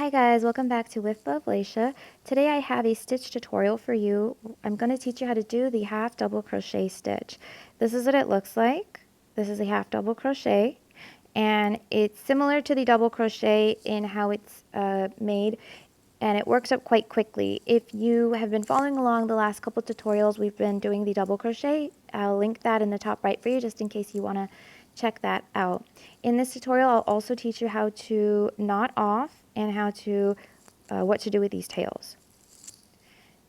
Hi guys, welcome back to With Love Leisha. Today I have a stitch tutorial for you. I'm going to teach you how to do the half double crochet stitch. This is what it looks like. This is a half double crochet and it's similar to the double crochet in how it's made, and it works up quite quickly. If you have been following along the last couple tutorials, we've been doing the double crochet. I'll link that in the top right for you just in case you want to check that out. In this tutorial, I'll also teach you how to knot off and how to what to do with these tails.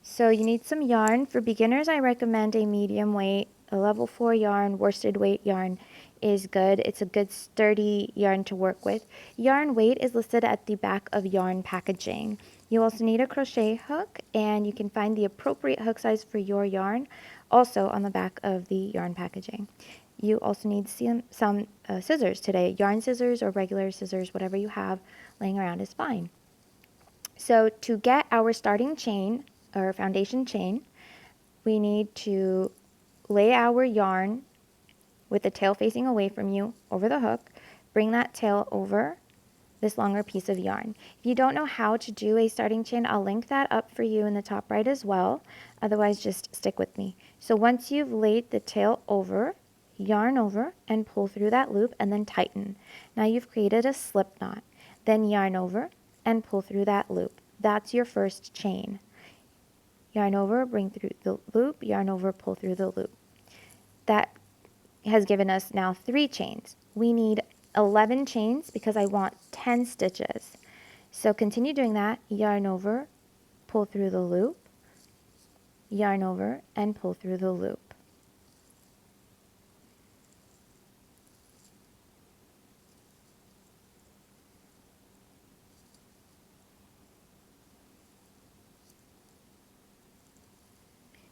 So you need some yarn. For beginners, I recommend a medium weight. A level 4 yarn, worsted weight yarn is good. It's a good sturdy yarn to work with. Yarn weight is listed at the back of yarn packaging. You also need a crochet hook, and you can find the appropriate hook size for your yarn also on the back of the yarn packaging. You also need some scissors today. Yarn scissors or regular scissors, whatever you have laying around is fine. So to get our starting chain or foundation chain, we need to lay our yarn with the tail facing away from you over the hook. Bring that tail over this longer piece of yarn. If you don't know how to do a starting chain, I'll link that up for you in the top right as well. Otherwise, just stick with me. So once you've laid the tail over, yarn over and pull through that loop and then tighten. Now you've created a slip knot. Then yarn over and pull through that loop. That's your first chain. Yarn over, bring through the loop, yarn over, pull through the loop. That has given us now 3 chains. We need 11 chains because I want 10 stitches. So continue doing that. Yarn over, pull through the loop, yarn over, and pull through the loop.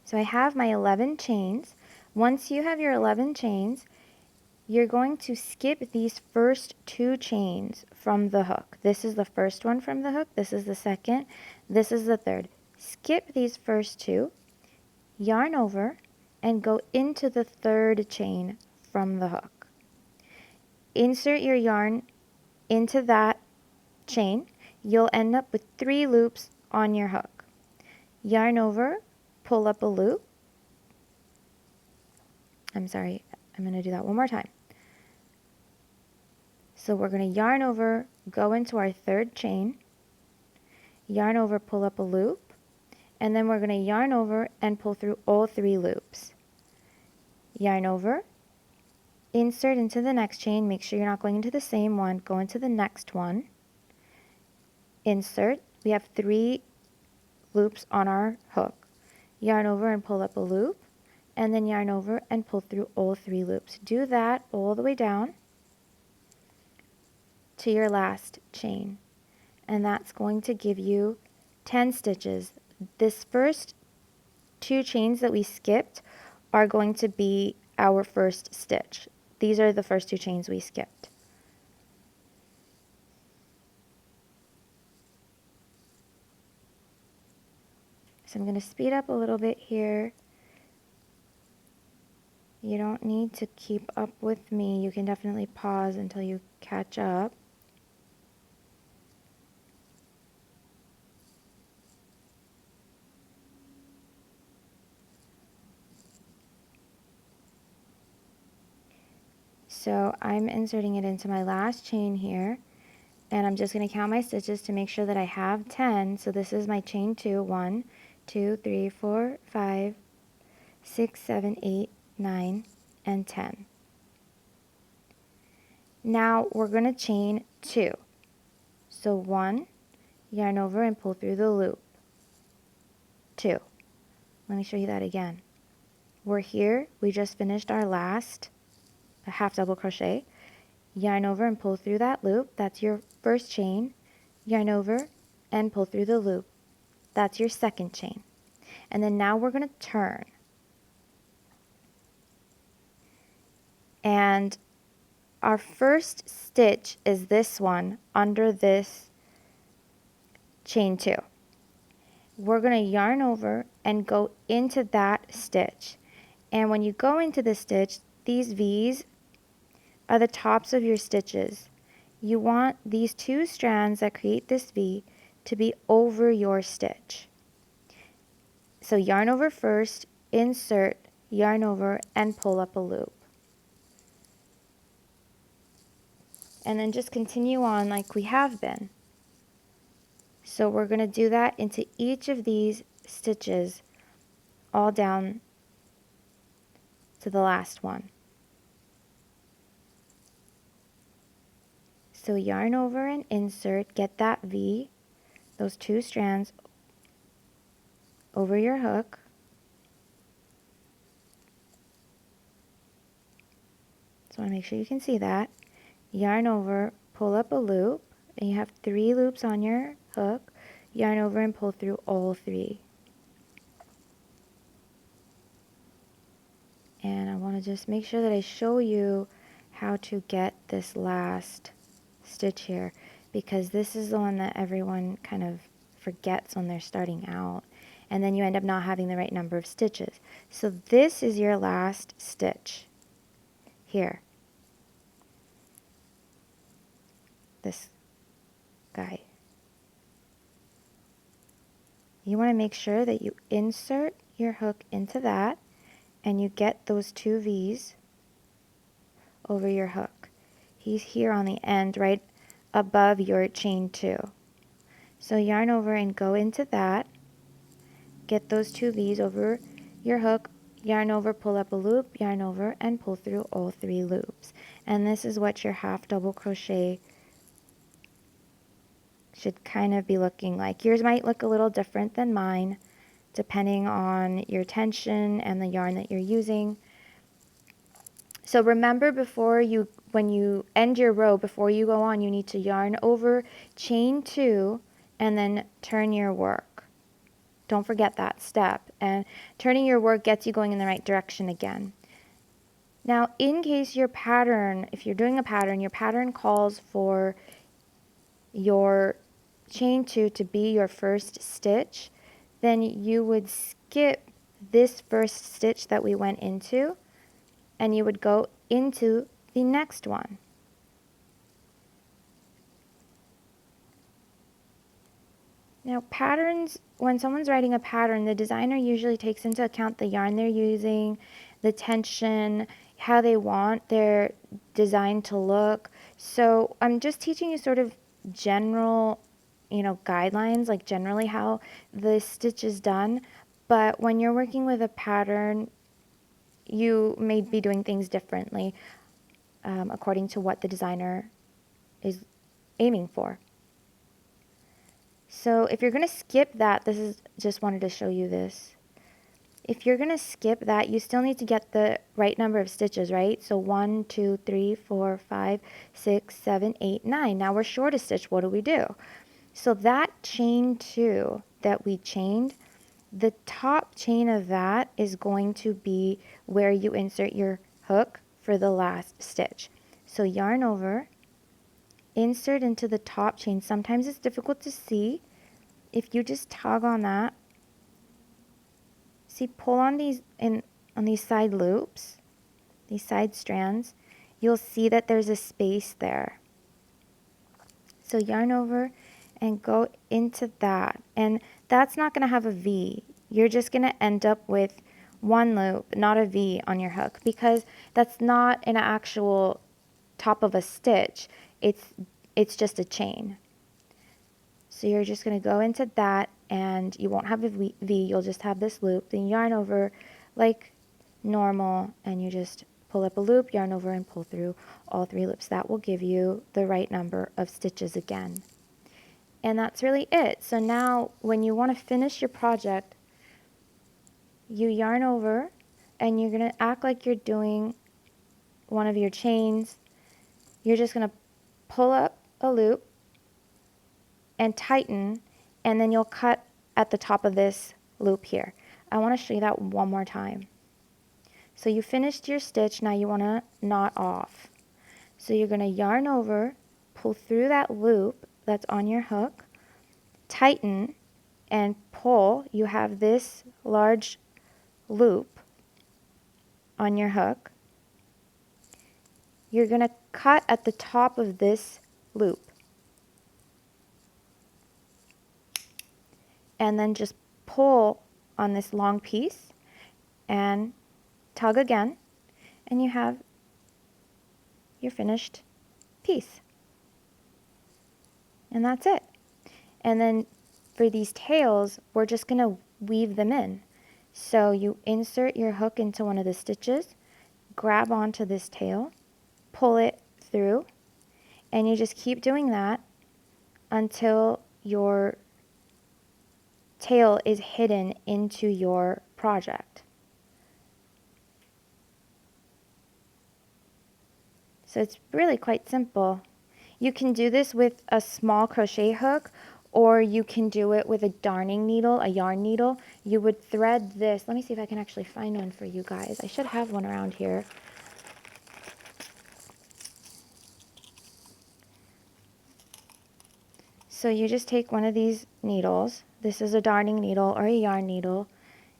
So I have my 11 chains. Once you have your 11 chains, you're going to skip these first 2 chains from the hook. This is the first one from the hook. This is the second. This is the third. Skip these first 2, yarn over, and go into the 3rd chain from the hook. Insert your yarn into that chain. You'll end up with 3 loops on your hook. Yarn over, pull up a loop. I'm going to do that one more time. So we're going to yarn over, go into our 3rd chain, yarn over, pull up a loop, and then we're going to yarn over and pull through all 3 loops. Yarn over, insert into the next chain, make sure you're not going into the same one, go into the next one, insert, we have 3 loops on our hook. Yarn over and pull up a loop, and then yarn over and pull through all 3 loops. Do that all the way down to your last chain, and that's going to give you 10 stitches. This first 2 chains that we skipped are going to be our first stitch. These are the first 2 chains we skipped. So I'm going to speed up a little bit here. You don't need to keep up with me. You can definitely pause until you catch up. So I'm inserting it into my last chain here, and I'm just going to count my stitches to make sure that I have 10. So this is my chain 2, 1, 2, 3, 4, 5, 6, 7, 8, 9, and 10. Now we're going to chain 2. So 1, yarn over and pull through the loop. 2. Let me show you that again. We're here, we just finished our last half double crochet. Yarn over and pull through that loop. That's your first chain. Yarn over and pull through the loop. That's your second chain. And then now we're going to turn. And our first stitch is this one under this chain 2. We're going to yarn over and go into that stitch. And when you go into the stitch, these V's are the tops of your stitches. You want these 2 strands that create this V to be over your stitch. So yarn over first, insert, yarn over, and pull up a loop. And then just continue on like we have been. So we're going to do that into each of these stitches all down to the last one. So yarn over and insert, get that V, those two strands over your hook. So I want to make sure you can see that. Yarn over, pull up a loop, and you have 3 loops on your hook. Yarn over and pull through all 3. And I want to just make sure that I show you how to get this last stitch here, because this is the one that everyone kind of forgets when they're starting out, and then you end up not having the right number of stitches. So this is your last stitch here, this guy. You want to make sure that you insert your hook into that and you get those 2 V's over your hook. He's here on the end right above your chain 2. So yarn over and go into that, get those 2 V's over your hook, yarn over, pull up a loop, yarn over, and pull through all 3 loops. And this is what your half double crochet should kind of be looking like. Yours might look a little different than mine, depending on your tension and the yarn that you're using. So remember, when you end your row, before you go on, you need to yarn over, chain 2, and then turn your work. Don't forget that step. And turning your work gets you going in the right direction again. Now, in case your pattern, if you're doing a pattern, your pattern calls for your chain 2 to be your first stitch, then you would skip this first stitch that we went into, and you would go into the next one. Now patterns, when someone's writing a pattern, the designer usually takes into account the yarn they're using, the tension, how they want their design to look. So I'm just teaching you sort of general, guidelines, like generally how the stitch is done. But when you're working with a pattern, you may be doing things differently according to what the designer is aiming for. So if you're going to skip that, just wanted to show you this. If you're going to skip that, you still need to get the right number of stitches, right? So 1, 2, 3, 4, 5, 6, 7, 8, 9. Now we're short a stitch. What do we do? So that chain 2 that we chained, the top chain of that is going to be where you insert your hook for the last stitch. So yarn over, insert into the top chain. Sometimes it's difficult to see. If you just tug on that, see, pull on these on these side loops, these side strands, you'll see that there's a space there. So yarn over and go into that, and that's not going to have a V. You're just going to end up with one loop, not a V on your hook, because that's not an actual top of a stitch. It's just a chain. So you're just going to go into that, and you won't have a V, you'll just have this loop. Then yarn over like normal, and you just pull up a loop, yarn over, and pull through all 3 loops. That will give you the right number of stitches again. And that's really it. So now when you want to finish your project, you yarn over, and you're going to act like you're doing one of your chains. You're just going to pull up a loop and tighten, and then you'll cut at the top of this loop here. I want to show you that one more time. So you finished your stitch, now you want to knot off. So you're going to yarn over, pull through that loop that's on your hook, tighten, and pull. You have this large loop on your hook. You're going to cut at the top of this loop. and then just pull on this long piece and tug again, and you have your finished piece. And that's it. And then for these tails, we're just going to weave them in. So you insert your hook into one of the stitches, grab onto this tail, pull it through, and you just keep doing that until your tail is hidden into your project. So it's really quite simple. You can do this with a small crochet hook, or you can do it with a darning needle, a yarn needle. You would thread this. Let me see if I can actually find one for you guys. I should have one around here. So you just take one of these needles. This is a darning needle or a yarn needle.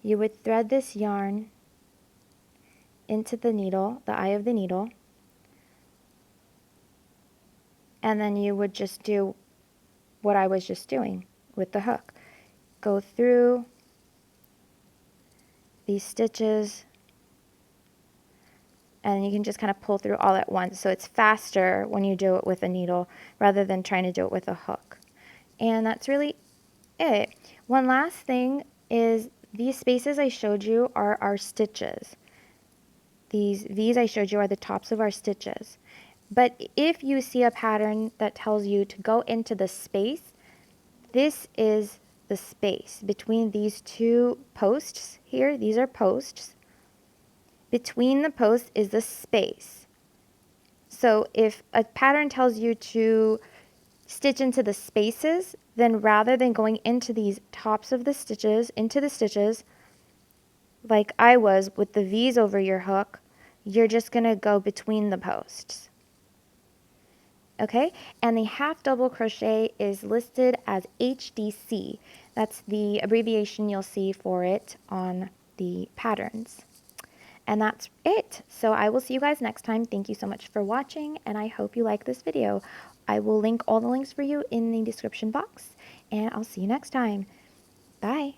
You would thread this yarn into the needle, the eye of the needle, and then you would just do what I was just doing with the hook. Go through these stitches, and you can just kind of pull through all at once. So it's faster when you do it with a needle rather than trying to do it with a hook. And that's really it. One last thing is these spaces I showed you are our stitches. These V's I showed you are the tops of our stitches. But if you see a pattern that tells you to go into the space, this is the space between these two posts here. These are posts. Between the posts is the space. So if a pattern tells you to stitch into the spaces, then rather than going into these tops of the stitches, into the stitches, like I was with the V's over your hook, you're just going to go between the posts. Okay, and the half double crochet is listed as HDC. That's the abbreviation you'll see for it on the patterns. And that's it. So I will see you guys next time. Thank you so much for watching, and I hope you like this video. I will link all the links for you in the description box, and I'll see you next time. Bye.